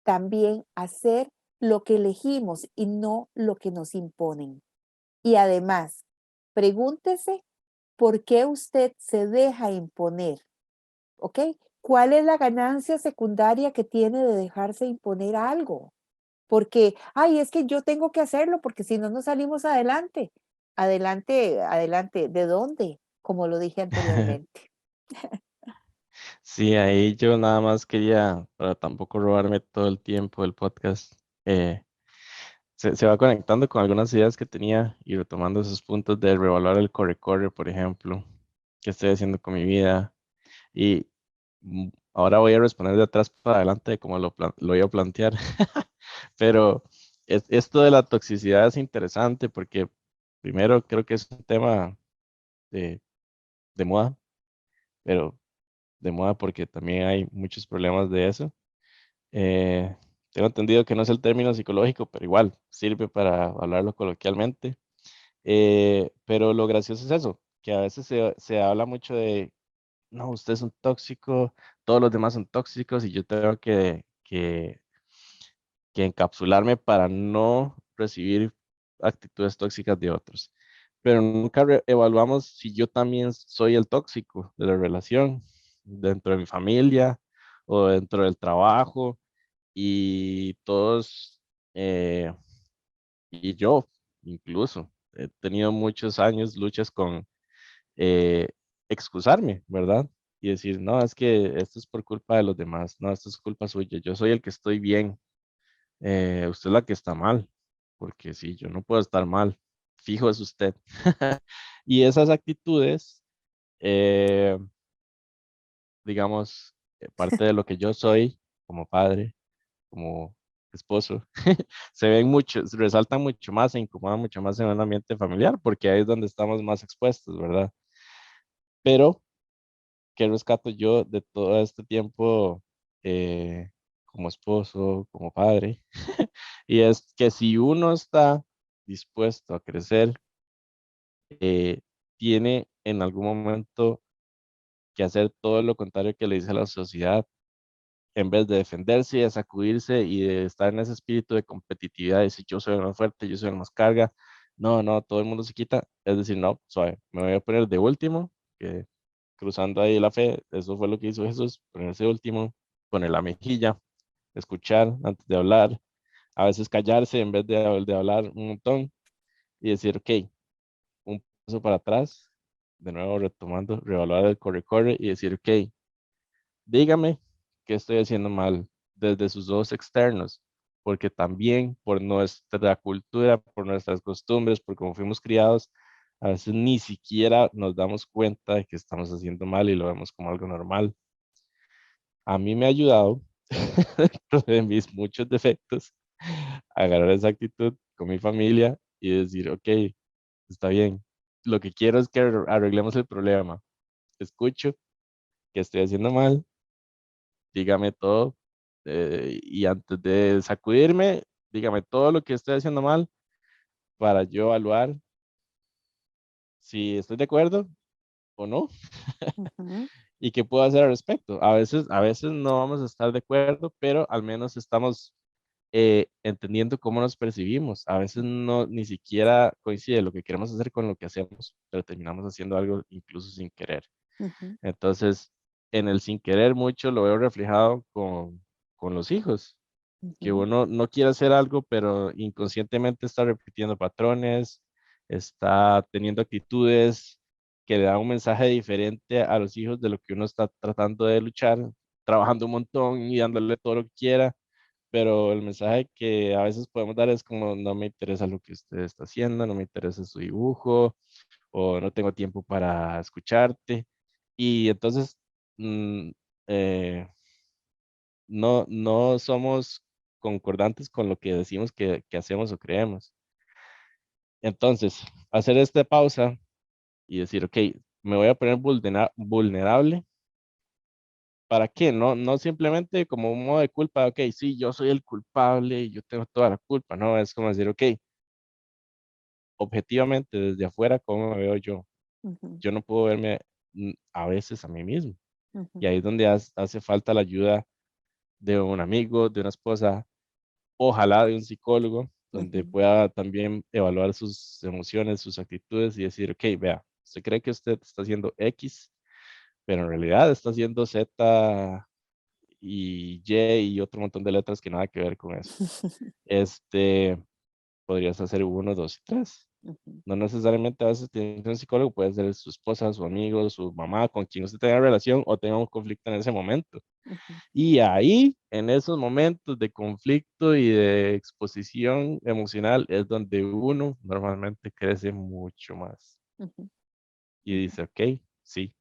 también hacer lo que elegimos y no lo que nos imponen. Y además, pregúntese por qué usted se deja imponer, ¿ok? ¿Cuál es la ganancia secundaria que tiene de dejarse imponer algo? Porque, ay, es que yo tengo que hacerlo porque si no, no salimos adelante. Adelante, adelante, ¿de dónde? Como lo dije anteriormente. Sí, ahí yo nada más quería, para tampoco robarme todo el tiempo del podcast, eh, se va conectando con algunas ideas que tenía y retomando esos puntos de revaluar el corre-corre, por ejemplo, qué estoy haciendo con mi vida. Y ahora voy a responder de atrás para adelante como lo iba a plantear. Pero esto de la toxicidad es interesante porque primero creo que es un tema de, de moda, pero de moda porque también hay muchos problemas de eso. Eh, Tengo entendido que no es el término psicológico, pero igual sirve para hablarlo coloquialmente. Pero lo gracioso es eso, que a veces se habla mucho de, no, usted es un tóxico, todos los demás son tóxicos y yo tengo que encapsularme para no recibir actitudes tóxicas de otros. Pero nunca evaluamos si yo también soy el tóxico de la relación, dentro de mi familia o dentro del trabajo y todos, eh, y yo incluso, he tenido muchos años luchas con eh, excusarme, ¿verdad? Y decir, no, es que esto es por culpa de los demás, no, esto es culpa suya, yo soy el que estoy bien, usted es la que está mal, porque sí, yo no puedo estar mal, fijo es usted. Y esas actitudes, eh, digamos, parte de lo que yo soy como padre, como esposo, se ven mucho, se resaltan mucho más, se incomodan mucho más en un ambiente familiar, porque ahí es donde estamos más expuestos, ¿verdad? Pero, ¿qué rescato yo de todo este tiempo como esposo, como padre? Y es que si uno está dispuesto a crecer, eh, tiene en algún momento que hacer todo lo contrario que le dice la sociedad, en vez de defenderse y de sacudirse y de estar en ese espíritu de competitividad, de decir yo soy el más fuerte, yo soy el más carga, no, no, todo el mundo se quita, es decir, no, suave, me voy a poner de último, que cruzando ahí la fe, eso fue lo que hizo Jesús, ponerse último, poner la mejilla, escuchar antes de hablar, a veces callarse en vez de hablar un montón y decir, ok, un paso para atrás, de nuevo retomando, reevaluar el corre-corre y decir, ok, dígame qué estoy haciendo mal desde sus ojos externos, porque también por nuestra cultura, por nuestras costumbres, por cómo fuimos criados, a veces ni siquiera nos damos cuenta de que estamos haciendo mal y lo vemos como algo normal. A mí me ha ayudado, dentro de mis muchos defectos, a agarrar esa actitud con mi familia y decir, ok, está bien, lo que quiero es que arreglemos el problema. Escucho que estoy haciendo mal, dígame todo, y antes de sacudirme, dígame todo lo que estoy haciendo mal para yo evaluar si estoy de acuerdo o no, Ujú, y qué puedo hacer al respecto. A veces no vamos a estar de acuerdo, pero al menos estamos entendiendo cómo nos percibimos. A veces no ni siquiera coincide lo que queremos hacer con lo que hacemos, pero terminamos haciendo algo incluso sin querer. ujú, Entonces, en el sin querer mucho lo veo reflejado con los hijos, que ujú, uno no quiere hacer algo, pero inconscientemente está repitiendo patrones, está teniendo actitudes que le dan un mensaje diferente a los hijos de lo que uno está tratando de luchar, trabajando un montón y dándole todo lo que quiera, pero el mensaje que a veces podemos dar es como, no me interesa lo que usted está haciendo, no me interesa su dibujo, o no tengo tiempo para escucharte. Y entonces, mm, eh, no somos concordantes con lo que decimos que hacemos o creemos. Entonces, hacer esta pausa y decir, ok, me voy a poner vulnerable. ¿Para qué? No simplemente como un modo de culpa, ok, sí, yo soy el culpable y yo tengo toda la culpa, no, es como decir, ok, objetivamente desde afuera, ¿cómo me veo yo? ujú, Yo no puedo verme a veces a mí mismo. Y ujú, ahí es donde hace falta la ayuda de un amigo, de una esposa, ojalá de un psicólogo, donde ujú, pueda también evaluar sus emociones, sus actitudes y decir, ok, vea, usted cree que usted está haciendo X, pero en realidad está haciendo Z y Y y otro montón de letras que nada que ver con eso. Este, podrías hacer uno, dos y tres. ujú, No necesariamente a veces tiene que ser un psicólogo, puede ser su esposa, su amigo, su mamá, con quien usted tenga relación o tenga un conflicto en ese momento. ujú, Y ahí, en esos momentos de conflicto y de exposición emocional, es donde uno normalmente crece mucho más. ujú, Y ujú, dice, ok, sí,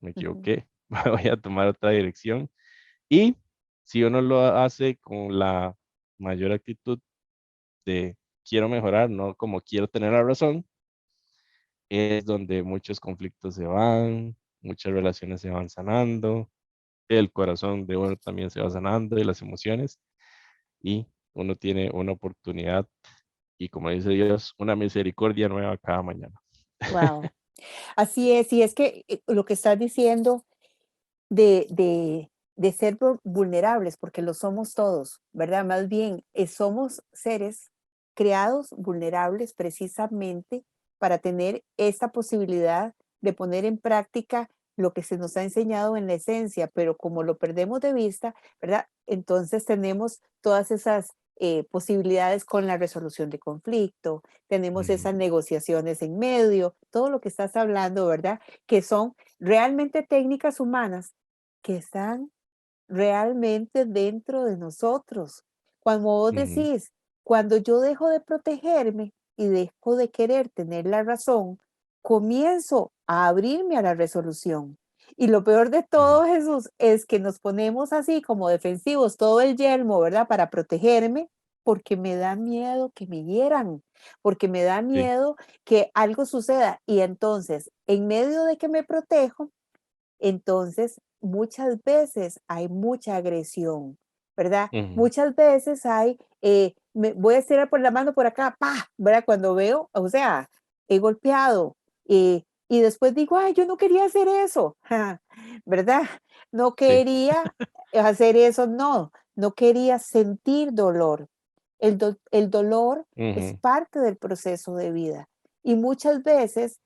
me ujú, equivoqué, voy a tomar otra dirección. Y si uno lo hace con la mayor actitud de quiero mejorar, no como quiero tener la razón, es donde muchos conflictos se van, muchas relaciones se van sanando, el corazón de uno también se va sanando y las emociones, y uno tiene una oportunidad y como dice Dios, una misericordia nueva cada mañana. Wow. Así es, y es que lo que estás diciendo de ser vulnerables, porque lo somos todos, ¿verdad? Más bien, somos seres creados vulnerables precisamente para tener esta posibilidad de poner en práctica lo que se nos ha enseñado en la esencia, pero como lo perdemos de vista, ¿verdad? Entonces tenemos todas esas posibilidades con la resolución de conflicto, tenemos Ujú, esas negociaciones en medio, todo lo que estás hablando, ¿verdad? Que son realmente técnicas humanas que están realmente dentro de nosotros. Cuando vos ujú, decís, cuando yo dejo de protegerme y dejo de querer tener la razón, comienzo a abrirme a la resolución. Y lo peor de ujú, todo, Jesús, es que nos ponemos así como defensivos, todo el yelmo, ¿verdad? Para protegerme, porque me da miedo que me hieran, porque me da sí, miedo que algo suceda. Y entonces, en medio de que me protejo, entonces, muchas veces hay mucha agresión, ¿verdad? ujú, Muchas veces hay, me voy a estirar por la mano por acá, pa, ¿verdad? Cuando veo, o sea, he golpeado y después digo, ay, yo no quería hacer eso, ¿verdad? No sí, quería hacer eso, no quería sentir dolor. El dolor es ujú, parte del proceso de vida y muchas veces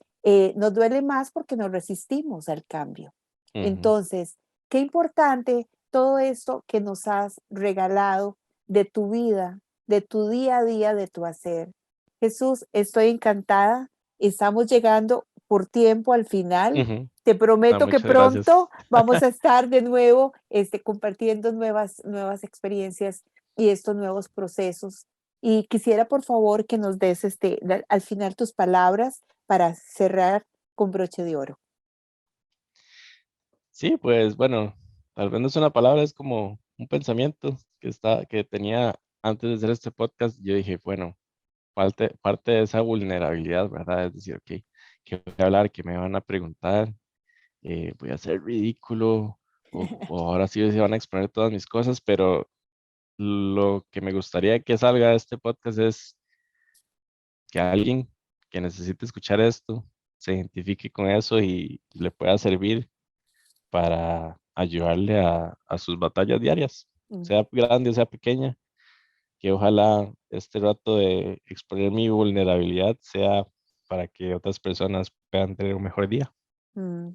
nos duele más porque nos resistimos al cambio. ujú, Entonces, qué importante todo esto que nos has regalado de tu vida, de tu día a día, de tu hacer. Jesús, estoy encantada. Estamos llegando por tiempo al final. ujú. Te Ah, prometo que muchas gracias. pronto vamos a estar de nuevo compartiendo nuevas experiencias y estos nuevos procesos. Y quisiera, por favor, que nos des al final tus palabras para cerrar con broche de oro. Sí, pues bueno, tal vez no es una palabra, es como un pensamiento que tenía antes de hacer este podcast. Yo dije, bueno, parte de esa vulnerabilidad, ¿verdad? Es decir, ok, que voy a hablar, que me van a preguntar, voy a ser ridículo, o ahora sí se van a exponer todas mis cosas, pero lo que me gustaría que salga de este podcast es que alguien que necesite escuchar esto se identifique con eso y le pueda servir para ayudarle a sus batallas diarias, Mm. sea grande, sea pequeña, que ojalá este rato de exponer mi vulnerabilidad sea para que otras personas puedan tener un mejor día. Mm.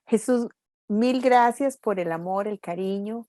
Jesús, mil gracias por el amor, el cariño.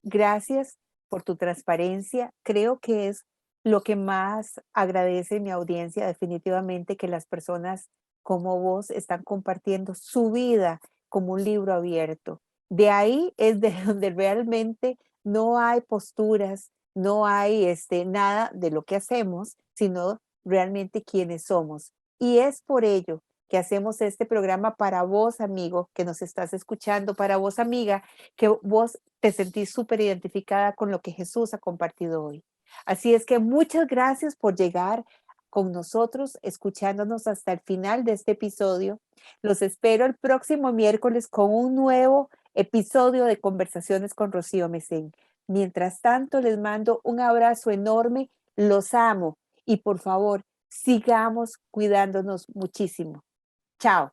Gracias por tu transparencia. Creo que es lo que más agradece mi audiencia, definitivamente, que las personas como vos están compartiendo su vida como un libro abierto. De ahí es de donde realmente no hay posturas, no hay nada de lo que hacemos, sino realmente quienes somos. Y es por ello que hacemos este programa para vos, amigo, que nos estás escuchando, para vos, amiga, que vos te sentís súper identificada con lo que Jesús ha compartido hoy. Así es que muchas gracias por llegar con nosotros, escuchándonos hasta el final de este episodio. Los espero el próximo miércoles con un nuevo episodio de Conversaciones con Rocío Mesén. Mientras tanto, les mando un abrazo enorme, los amo y por favor, sigamos cuidándonos muchísimo. Chao.